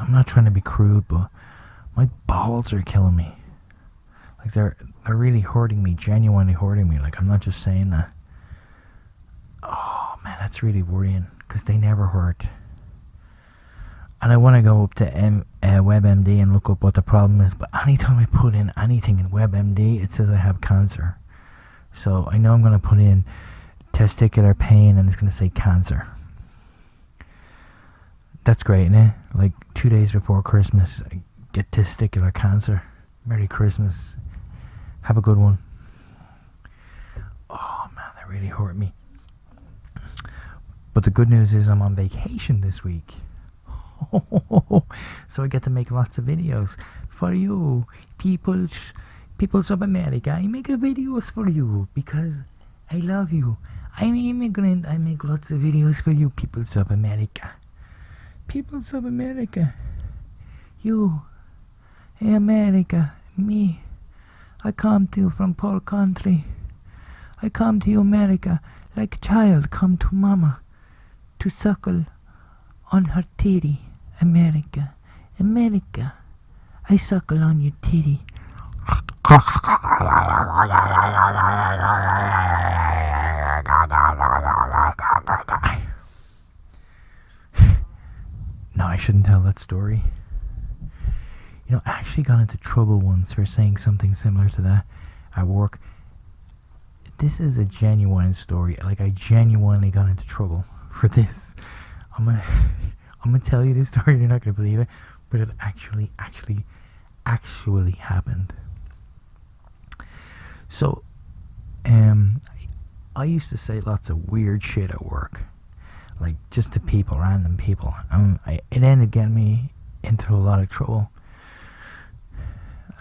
I'm not trying to be crude, but my balls are killing me. Like they're really hurting me, genuinely hurting me. Like I'm not just saying that. Oh man, that's really worrying because they never hurt. And I want to go up to WebMD and look up what the problem is. But anytime I put in anything in WebMD, it says I have cancer. So I know I'm going to put in testicular pain and it's going to say cancer. That's great, innit? Like 2 days before Christmas, I get testicular cancer. Merry Christmas. Have a good one. Oh man, that really hurt me. But the good news is I'm on vacation this week. So I get to make lots of videos for you, peoples of America. I make videos for you because I love you. I'm an immigrant. I make lots of videos for you, peoples of America. Peoples of America. You. Hey, America. Me. I come to you from poor country. I come to you, America, like a child come to mama to suckle on her titty. America, America, I suckle on your titty. No, I shouldn't tell that story. You know, I actually got into trouble once for saying something similar to that at work. This is a genuine story. Like, I genuinely got into trouble for this. I'm gonna tell you this story. You're not gonna believe it, but it actually happened. So, I used to say lots of weird shit at work, like just to people, random people. It ended getting me into a lot of trouble.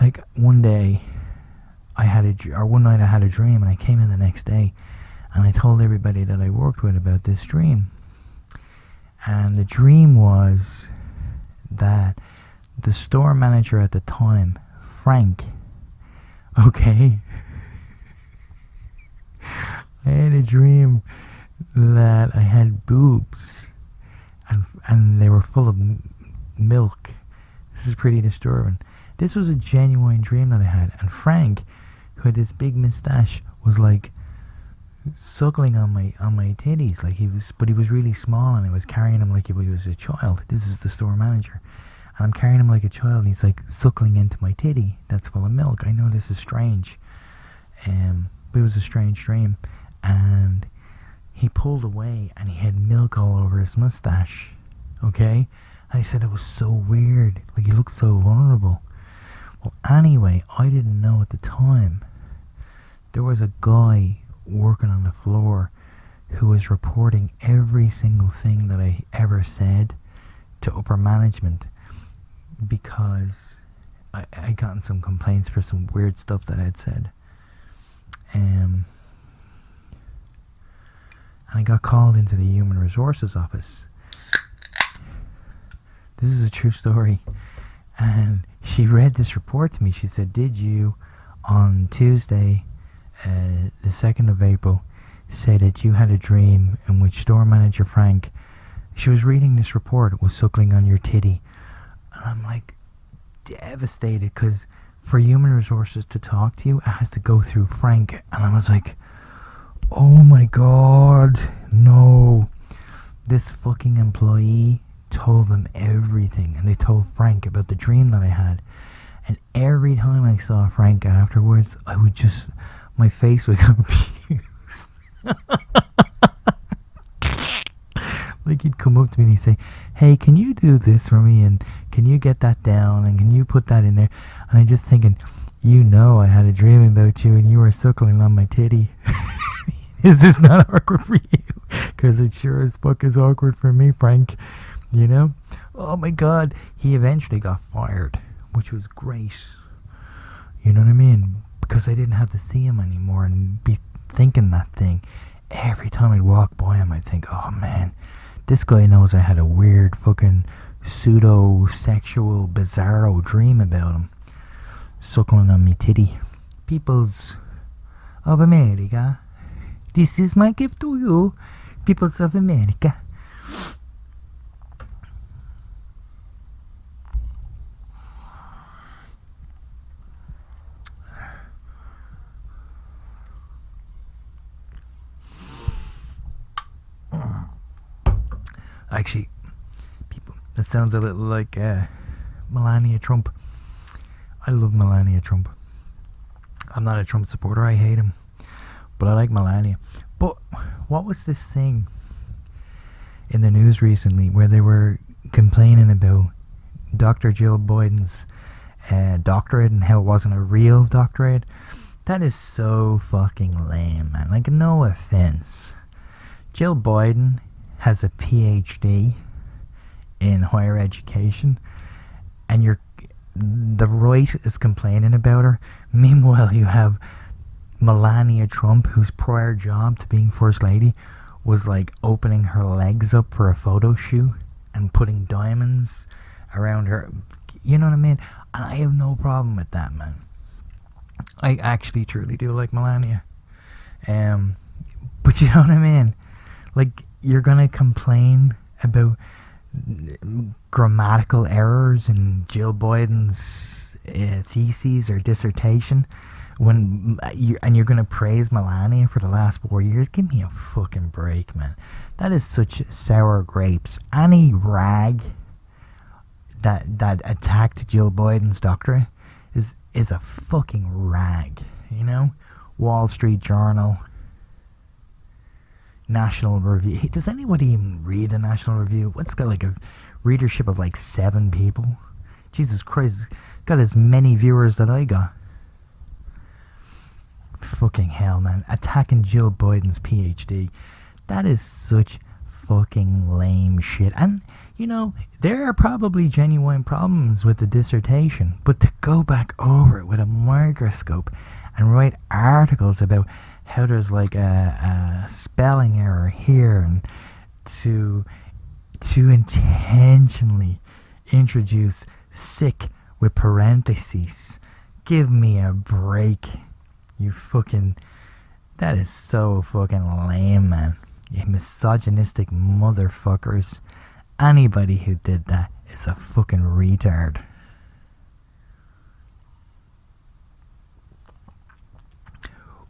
Like one night I had a dream, and I came in the next day, and I told everybody that I worked with about this dream. And the dream was that the store manager at the time, Frank, okay, I had a dream that I had boobs and they were full of milk. This is pretty disturbing. This was a genuine dream that I had. And Frank, who had this big moustache, was like suckling on my titties, like he was really small, and I was carrying him like if he was a child. This is the store manager, and I'm carrying him like a child, and he's like suckling into my titty that's full of milk. I know this is strange, but it was a strange dream. And he pulled away, and he had milk all over his mustache. Okay, and I said it was so weird, like he looked so vulnerable. Well, anyway, I didn't know at the time there was a guy working on the floor who was reporting every single thing that I ever said to upper management, because I gotten some complaints for some weird stuff that I'd said. And I got called into the Human Resources office. This is a true story. And she read this report to me. She said, "Did you, on Tuesday, the 2nd of April, say that you had a dream in which store manager Frank," she was reading this report, "was suckling on your titty?" And I'm like devastated, because for Human Resources to talk to you, it has to go through Frank. And I was like, oh my god, no. This fucking employee told them everything, and they told Frank about the dream that I had. And every time I saw Frank afterwards, my face would confused. Like he'd come up to me and he'd say, "Hey, can you do this for me? And can you get that down? And can you put that in there?" And I'm just thinking, I had a dream about you and you were suckling on my titty. Is this not awkward for you? Because it sure as fuck is awkward for me, Frank. Oh my god. He eventually got fired, which was great. You know what I mean? Because I didn't have to see him anymore and be thinking that thing. Every time I'd walk by him, I'd think, oh man, this guy knows I had a weird fucking pseudo-sexual bizarro dream about him suckling on me titty. Peoples of America, this is my gift to you, peoples of America. Actually, people, that sounds a little like Melania Trump. I love Melania Trump. I'm not a Trump supporter, I hate him. But I like Melania. But what was this thing in the news recently where they were complaining about Dr. Jill Biden's doctorate and how it wasn't a real doctorate? That is so fucking lame, man. Like, no offense. Jill Biden has a PhD in higher education, and the right is complaining about her. Meanwhile, you have Melania Trump, whose prior job to being First Lady was like opening her legs up for a photo shoot and putting diamonds around her. You know what I mean? And I have no problem with that, man. I actually truly do like Melania. But you know what I mean? Like, you're gonna complain about grammatical errors in Jill Biden's thesis or dissertation you're gonna praise Melania for the last 4 years? Give me a fucking break, man. That is such sour grapes. Any rag that attacked Jill Biden's doctorate is a fucking rag, you know? Wall Street Journal, National Review. Does anybody even read the National Review? What's got like a readership of like 7 people? Jesus Christ, it's got as many viewers that I got. Fucking hell, man. Attacking Jill Biden's PhD. That is such fucking lame shit. And, you know, there are probably genuine problems with the dissertation, but to go back over it with a microscope and write articles about how there's like a spelling error here, and to intentionally introduce sick with parentheses. Give me a break. You fucking... That is so fucking lame, man. You misogynistic motherfuckers. Anybody who did that is a fucking retard.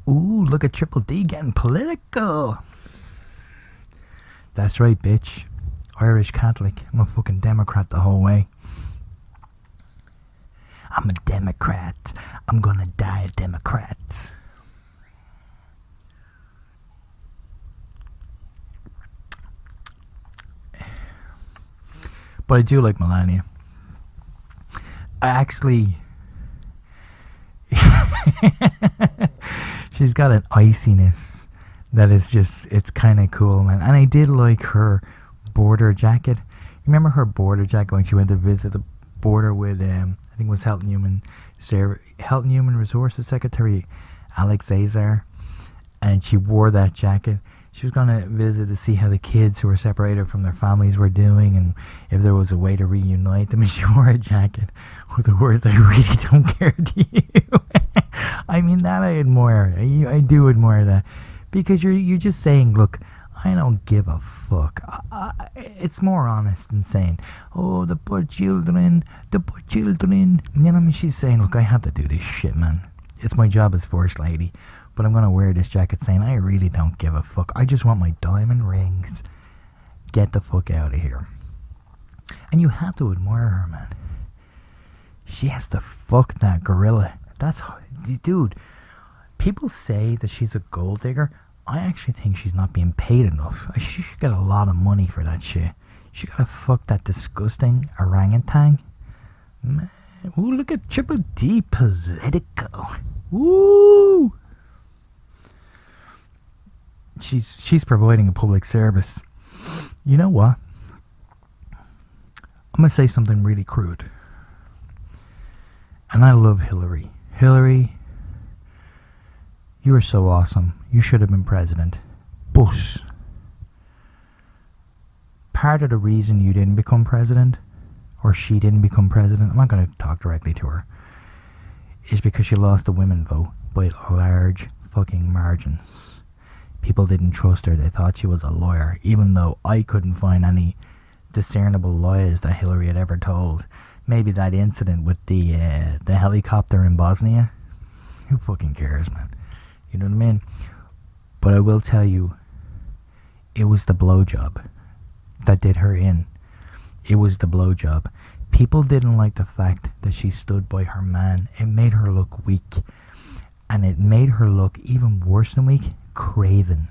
Ooh, look at Triple D getting political. That's right, bitch. Irish Catholic. I'm a fucking Democrat the whole way. I'm a Democrat. I'm gonna die a Democrat. But I do like Melania. I actually... She's got an iciness that is just... It's kind of cool, man. And I did like her border jacket. You remember her border jacket when she went to visit the border with... I think it was Health and Human Resources Secretary Alex Azar, and she wore that jacket. She was going to visit to see how the kids who were separated from their families were doing, and if there was a way to reunite them, and she wore a jacket with the words, "I really don't care to you." I mean, that I admire. I do admire that, because you're just saying, look, I don't give a fuck. It's more honest than saying, oh, the poor children. You know what I mean? She's saying, look, I have to do this shit, man. It's my job as First Lady, but I'm going to wear this jacket saying, I really don't give a fuck. I just want my diamond rings. Get the fuck out of here. And you have to admire her, man. She has to fuck that gorilla. Dude, people say that she's a gold digger. I actually think she's not being paid enough. She should get a lot of money for that shit. She gotta fuck that disgusting orangutan. Man, ooh, look at Triple D political. Woo! She's providing a public service. You know what? I'm gonna say something really crude. And I love Hillary. Hillary, you are so awesome. You should have been president. But part of the reason you didn't become president, or she didn't become president, I'm not going to talk directly to her, is because she lost the women vote by large fucking margins. People didn't trust her. They thought she was a liar, even though I couldn't find any discernible lies that Hillary had ever told. Maybe that incident with the helicopter in Bosnia. Who fucking cares, man? You know what I mean? But I will tell you, it was the blowjob that did her in. It was the blowjob. People didn't like the fact that she stood by her man. It made her look weak. And it made her look even worse than weak, craven.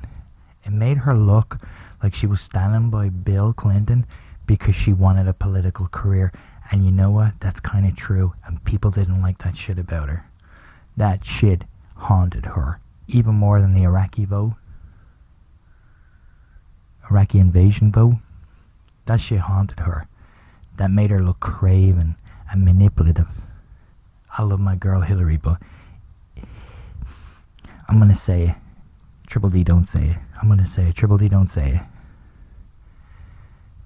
It made her look like she was standing by Bill Clinton because she wanted a political career. And you know what? That's kind of true. And people didn't like that shit about her. That shit haunted her. Even more than the Iraqi vote. Iraqi invasion vote. That shit haunted her. That made her look craven and manipulative. I love my girl Hillary, but I'm gonna say it. Triple D, don't say it. I'm gonna say it. Triple D, don't say it.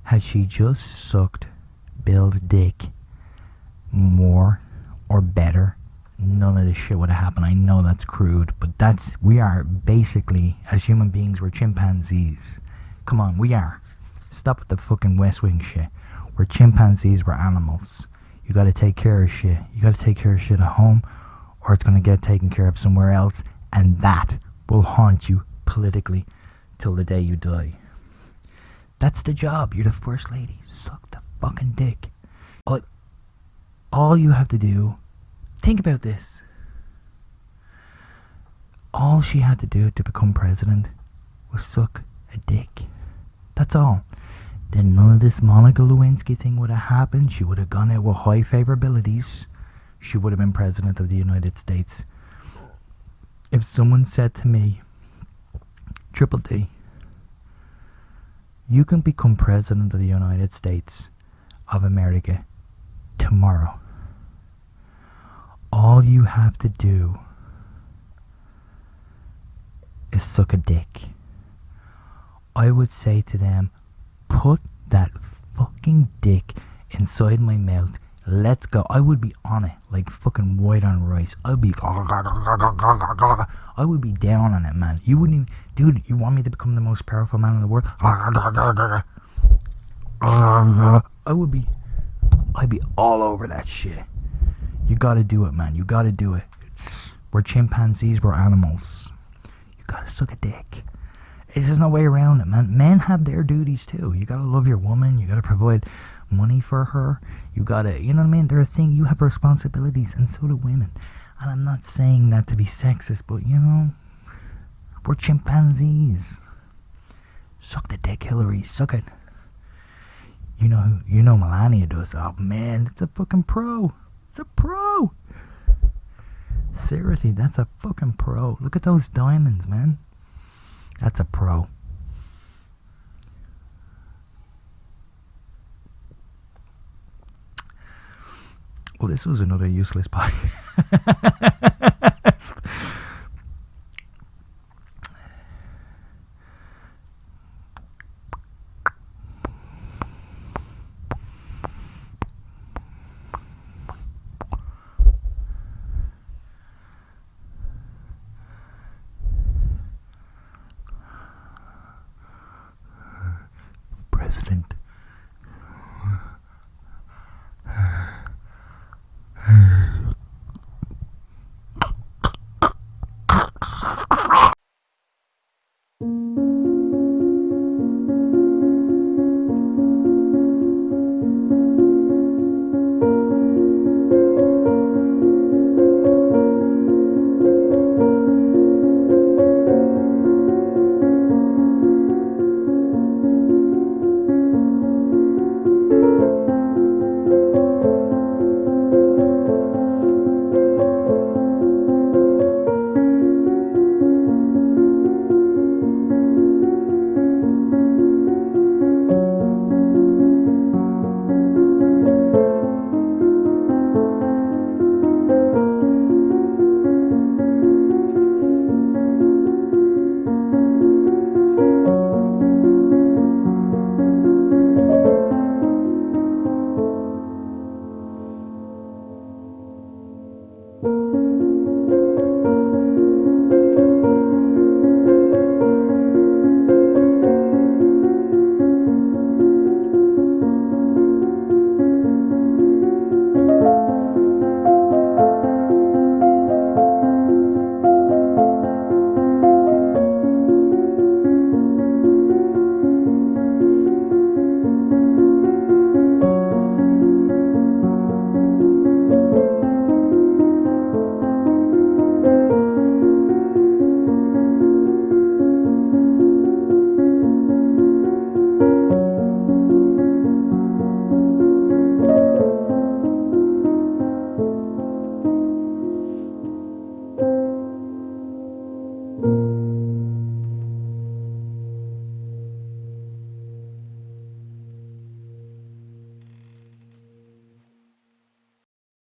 Had she just sucked Bill's dick more or better, none of this shit would have happened. I know that's crude, but we are basically, as human beings, we're chimpanzees. Come on, we are. Stop with the fucking West Wing shit. We're chimpanzees, we're animals. You gotta take care of shit. You gotta take care of shit at home, or it's gonna get taken care of somewhere else, and that will haunt you politically till the day you die. That's the job. You're the first lady. Suck the fucking dick. But all you have to do, think about this. All she had to do to become president was suck a dick. That's all. Then none of this Monica Lewinsky thing would have happened. She would have gone out with high favorabilities. She would have been president of the United States. If someone said to me, Triple D, you can become president of the United States of America tomorrow. All you have to do is suck a dick. I would say to them, put that fucking dick inside my mouth. Let's go. I would be on it like fucking white on rice. I would be down on it, man. You wouldn't even, dude, you want me to become the most powerful man in the world? I'd be all over that shit. You gotta do it, man. You gotta do it. We're chimpanzees, we're animals. You gotta suck a dick. There's no way around it, man. Men have their duties too. You gotta love your woman. You gotta provide money for her. You gotta, you know what I mean? They're a thing. You have responsibilities, and so do women. And I'm not saying that to be sexist, but you know, we're chimpanzees. Suck the dick, Hillary. Suck it. You know Melania does. Oh man, it's a fucking pro. It's a pro. Seriously, that's a fucking pro. Look at those diamonds, man. That's a pro. Well, this was another useless podcast. President